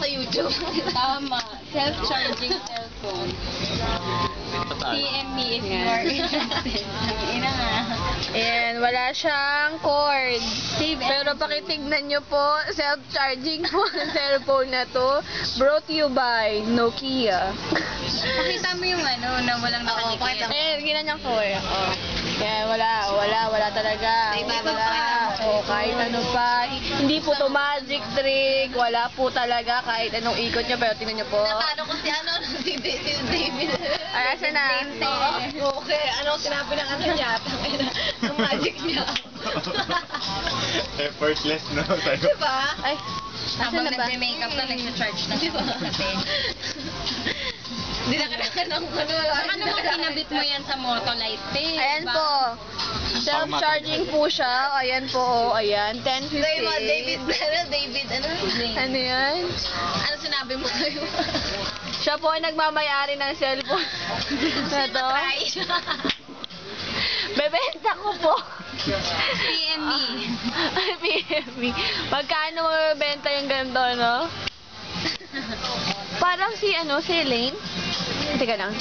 sa YouTube. Tama. Self-charging cellphone. PM me if you are interested. Ang ina nga. And wala siyang cord. Pero pakitignan nyo po, self-charging po ang cellphone na to. Brought to you by Nokia. Pakita mo yung ano na walang Oo, pakita nakadikit. mo. Eh, ginanyan ko eh. Oh. Kaya wala talaga. May Wala. babag Oh, kahit ano pa. Hindi po to magic trick. Wala po talaga kahit anong ikot nyo. Pero tingnan nyo po. Natalo ko si si David. Ay, asa na? Okay, ano sinabi ng ano niya? Ang magic niya. Effortless, no? Sa'yo. Diba? Ay, asa Habang na ba? nagme-makeup na, nag-charge na siya. Hindi na kailangan ng ano. Ano mo kinabit mo yan sa Motolite, te? Ayan Diba? po. Self-charging po siya. Ayan po. Ayan. 10.50. David, ano? Ano yan? Ano sinabi mo sa'yo? Siya po ay nagmamayari ng cellphone. Na to. Bebenta ko po. PM me. Ay, PM. Magkano mabibenta yung ganito, no? Parang si Elaine? Teka lang.